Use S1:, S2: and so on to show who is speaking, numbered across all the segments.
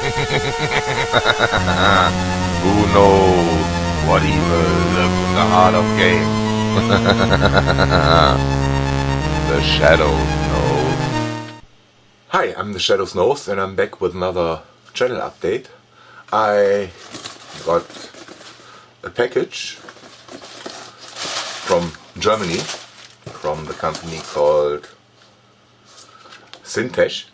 S1: Who knows what evil lurks in the heart of game? The Shadows knows. Hi, I'm the Shadows Knows, and I'm back with another channel update. I got a package from Germany, from the company called Syntech,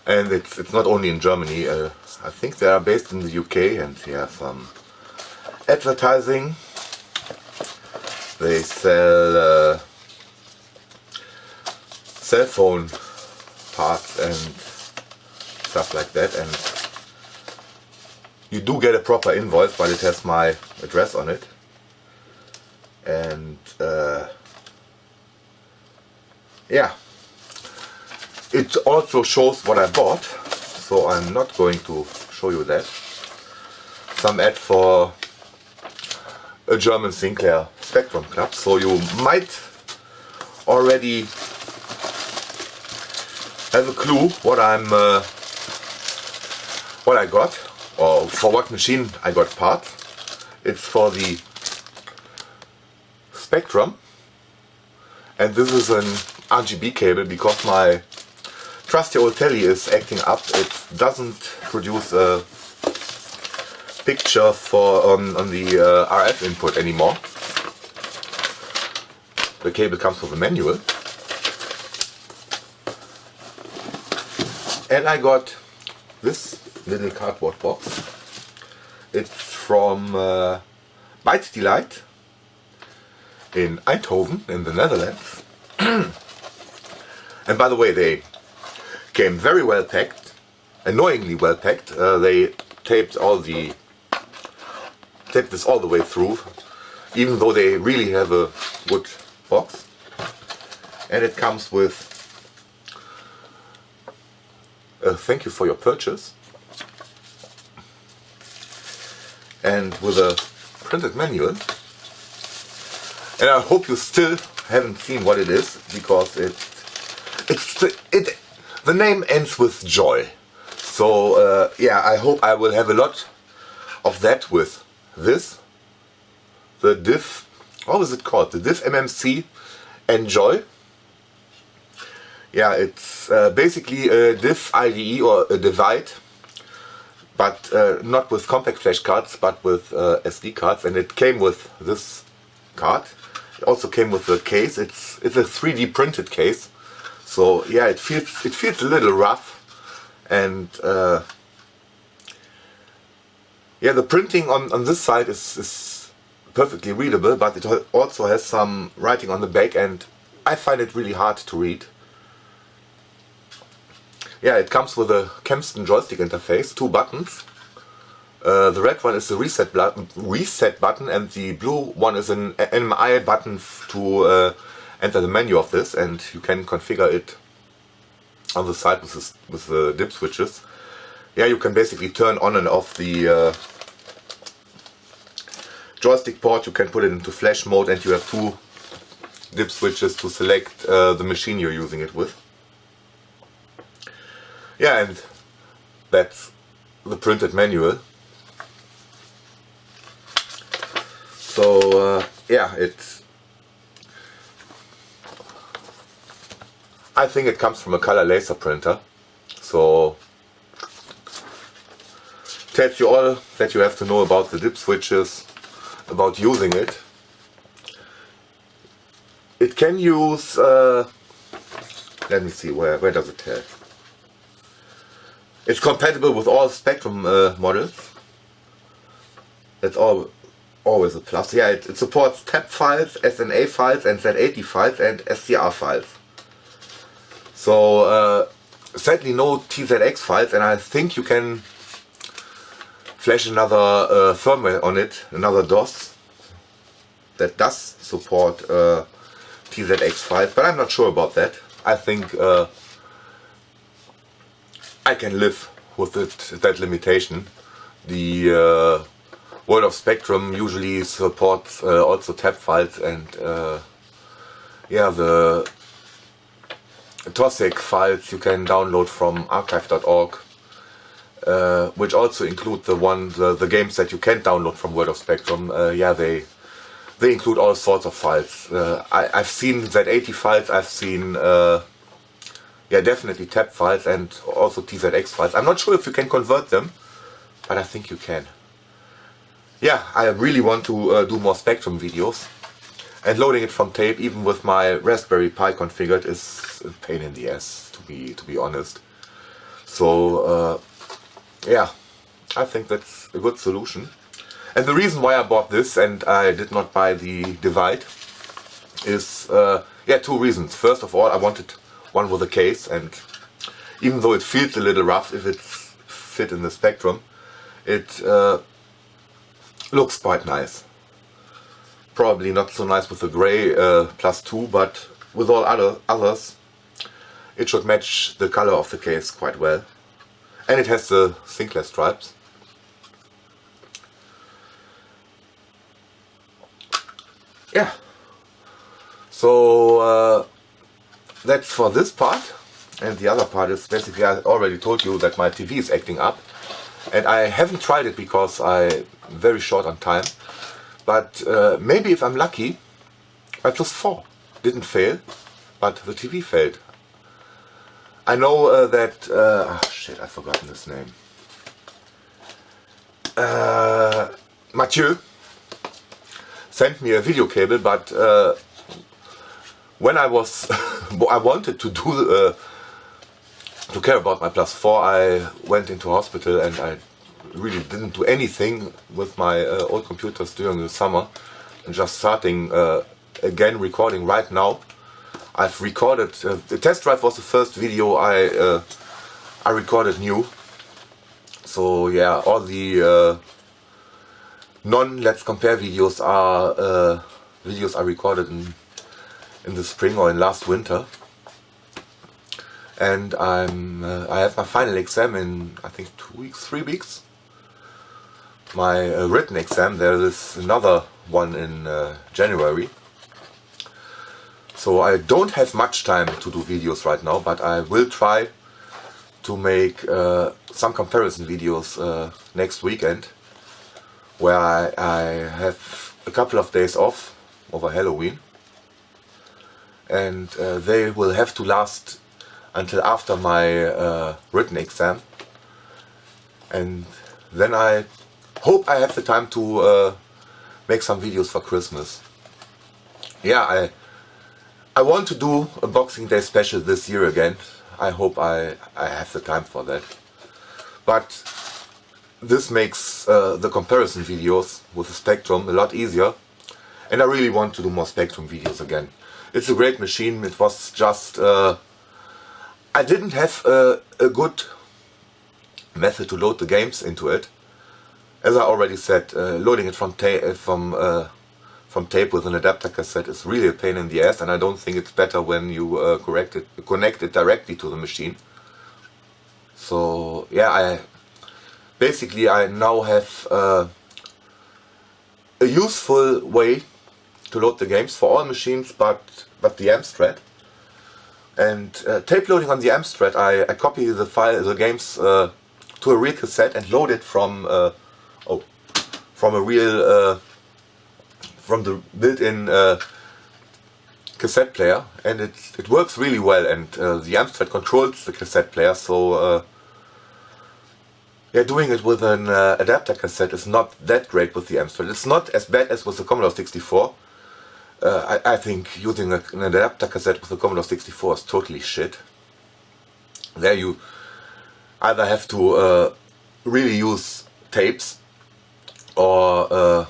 S1: and it's not only in Germany. I think they are based in the UK, and they have some advertising. They sell cell phone parts and stuff like that, and you do get a proper invoice, but it has my address on it. And yeah, it also shows what I bought, so I'm not going to show you that. Some ad for a German Sinclair Spectrum club, so you might already have a clue what I got, or for what machine I got parts. It's for the Spectrum, and this is an RGB cable because my trusty old telly is acting up. It doesn't produce a picture on the RF input anymore. The cable comes with a manual, and I got this little cardboard box. It's from Bytes Delight in Eindhoven in the Netherlands. And by the way, they came very well packed, annoyingly well packed. They taped this all the way through, even though they really have a good box. And it comes with thank you for your purchase, and with a printed manual. And I hope you still haven't seen what it is, because the name ends with joy. So yeah, I hope I will have a lot of that with this. The what was it called? The DivMMC EnJOY. Yeah, it's basically a Div IDE or a Divide, but not with compact flash cards, but with SD cards. And it came with this card. It also came with the case. It's a 3D printed case, so yeah, it feels a little rough, and yeah, the printing on this side is perfectly readable, but it also has some writing on the back, and I find it really hard to read. Yeah, it comes with a Kempston joystick interface, 2 buttons. The red one is the reset button, and the blue one is an MI button to enter the menu of this, and you can configure it on the side with the dip switches. Yeah, you can basically turn on and off the joystick port. You can put it into flash mode, and you have 2 dip switches to select the machine you're using it with. Yeah, and that's the printed manual. So yeah, I think it comes from a color laser printer, so tells you all that you have to know about the dip switches, about using it. It can use, let me see, where does it tell? It's compatible with all Spectrum models. That's always a plus. Yeah, it supports TAP files, SNA files, and Z80 files, and SCR files. So sadly no TZX files, and I think you can flash another firmware on it, another DOS that does support TZX files, but I'm not sure about that. I think I can live with that limitation. The World of Spectrum usually supports also TAP files, and yeah, the TOSIC files you can download from archive.org, which also include the games that you can't download from World of Spectrum. Yeah, they include all sorts of files. I've seen Z80 files, I've seen yeah, definitely TAP files and also TZX files. I'm not sure if you can convert them, but I think you can. Yeah, I really want to do more Spectrum videos, and loading it from tape, even with my Raspberry Pi configured, is a pain in the ass, to be honest. So yeah, I think that's a good solution. And the reason why I bought this and I did not buy the Divide is yeah, two reasons. First of all, I wanted one with a case, and even though it feels a little rough if it's fit in the Spectrum, it looks quite nice. Probably not so nice with the grey +2, but with all others it should match the color of the case quite well. And it has the Sinclair stripes. Yeah. So that's for this part. And the other part is basically, I already told you that my TV is acting up. And I haven't tried it because I'm very short on time. But maybe if I'm lucky, my +4 didn't fail, but the TV failed. I know that... oh shit, I've forgotten his name. Mathieu sent me a video cable, but when I was... I wanted to do... to care about my +4, I went into hospital and I really didn't do anything with my old computers during the summer, and just starting again recording right now. I've recorded, the test drive was the first video I recorded new. So yeah, all the non-Let's Compare videos are videos I recorded in the spring or in last winter. And I have my final exam in, I think, 2 weeks, 3 weeks. My written exam, there is another one in January. So I don't have much time to do videos right now, but I will try to make some comparison videos next weekend, where I have a couple of days off over Halloween, and they will have to last until after my written exam, and then I hope I have the time to make some videos for Christmas. Yeah, I want to do a Boxing Day special this year again. I hope I have the time for that. But this makes the comparison videos with the Spectrum a lot easier, and I really want to do more Spectrum videos again. It's a great machine. It was just I didn't have a good method to load the games into it. As I already said, loading it from tape with an adapter cassette is really a pain in the ass, and I don't think it's better when you connect it directly to the machine. So yeah, I now have a useful way to load the games for all machines but the Amstrad. And tape loading on the Amstrad, I copy the games to a real cassette and load it from the built-in cassette player, and it works really well, and the Amstrad controls the cassette player, so yeah, doing it with an adapter cassette is not that great with the Amstrad. It's not as bad as with the Commodore 64. I think using an adapter cassette with the Commodore 64 is totally shit. There you either have to really use tapes, or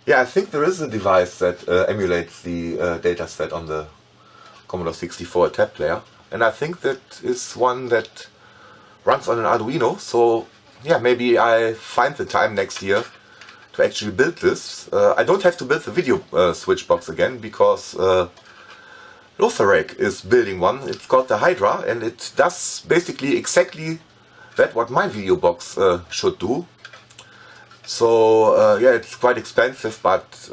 S1: yeah, I think there is a device that emulates the dataset on the Commodore 64 tab player, and I think that is one that runs on an Arduino. So yeah, maybe I find the time next year to actually build this. I don't have to build the video switch box again, because Lotharek is building one. It's called the Hydra, and it does basically exactly that what my video box should do. So yeah, it's quite expensive, but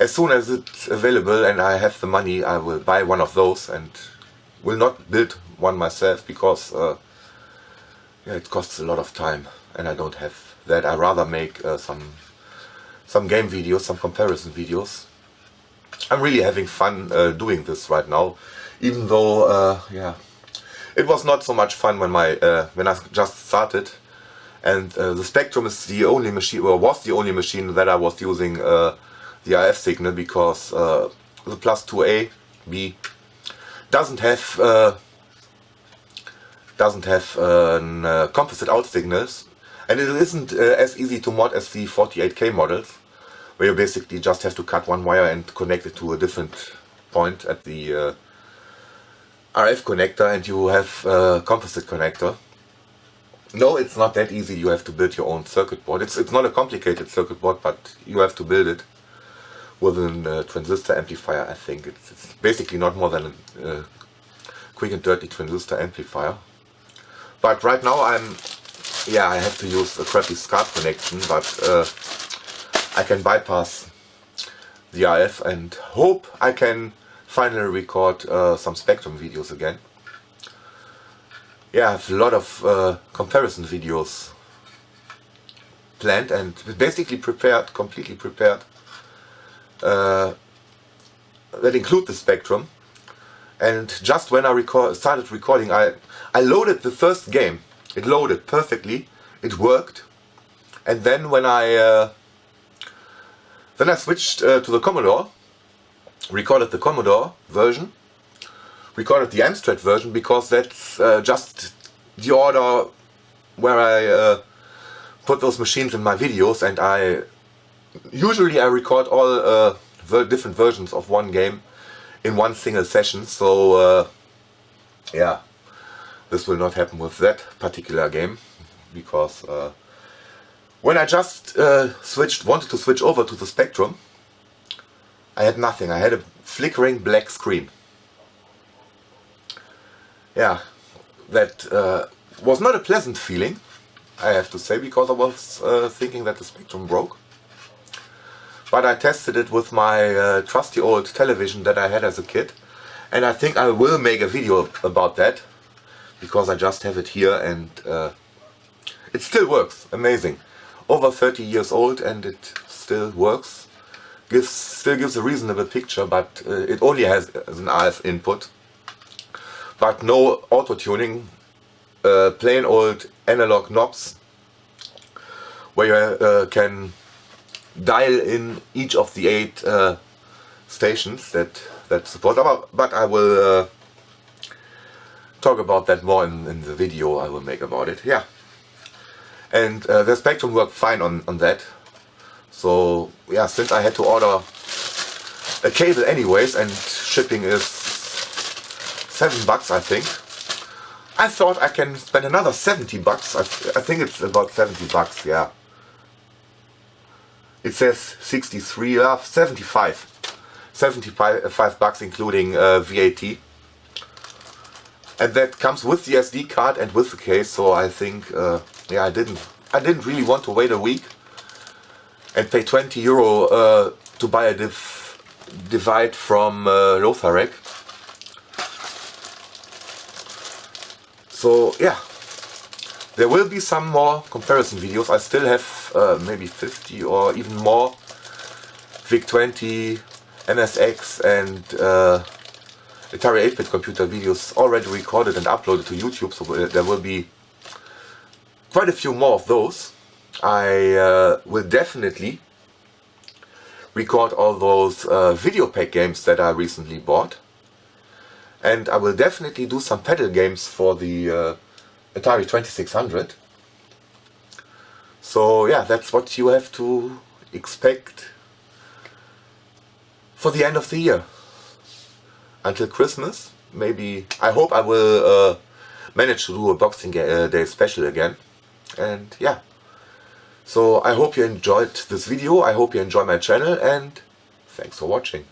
S1: as soon as it's available and I have the money, I will buy one of those and will not build one myself because yeah, it costs a lot of time and I don't have that. I rather make some game videos, some comparison videos. I'm really having fun doing this right now, even though yeah, it was not so much fun when I just started. And the Spectrum is the only machine, or was the only machine that I was using the RF signal, because the Plus 2A B doesn't have composite out signals, and it isn't as easy to mod as the 48K models, where you basically just have to cut one wire and connect it to a different point at the RF connector, and you have a composite connector. No, it's not that easy. You have to build your own circuit board. It's not a complicated circuit board, but you have to build it with a transistor amplifier. I think it's basically not more than a quick and dirty transistor amplifier. But right now I have to use a crappy SCART connection, but I can bypass the RF and hope I can finally record some Spectrum videos again. Yeah, I have a lot of comparison videos planned and basically prepared, completely prepared, that include the Spectrum. And just when I started recording, I loaded the first game. It loaded perfectly, it worked, and then when I switched to the Commodore, recorded the Commodore version, recorded the Amstrad version, because that's just the order where I put those machines in my videos, and usually I record all different versions of one game in one single session. So yeah, this will not happen with that particular game, because when I just wanted to switch over to the Spectrum, I had nothing. I had a flickering black screen. Yeah, that was not a pleasant feeling, I have to say, because I was thinking that the Spectrum broke. But I tested it with my trusty old television that I had as a kid, and I think I will make a video about that, because I just have it here and it still works. Amazing. Over 30 years old and it still works. Still gives a reasonable picture, but it only has an RF input. But no auto-tuning, plain old analog knobs where you can dial in each of the 8 stations that support. But I will talk about that more in the video I will make about it. Yeah, and the Spectrum worked fine on that. So yeah, since I had to order a cable anyways, and shipping is $7 I think, I thought I can spend another $70. I think it's about $70, yeah. It says 63, 75. $75 including VAT. And that comes with the SD card and with the case, so I think yeah, I didn't really want to wait a week and pay €20 to buy a divide from Lotharek. So yeah, there will be some more comparison videos. I still have maybe 50 or even more VIC-20, MSX and Atari 8-bit computer videos already recorded and uploaded to YouTube, so there will be quite a few more of those. I will definitely record all those video pack games that I recently bought, and I will definitely do some pedal games for the Atari 2600. So yeah, that's what you have to expect for the end of the year. Until Christmas, maybe. I hope I will manage to do a Boxing Day special again. And yeah, so I hope you enjoyed this video, I hope you enjoy my channel, and thanks for watching.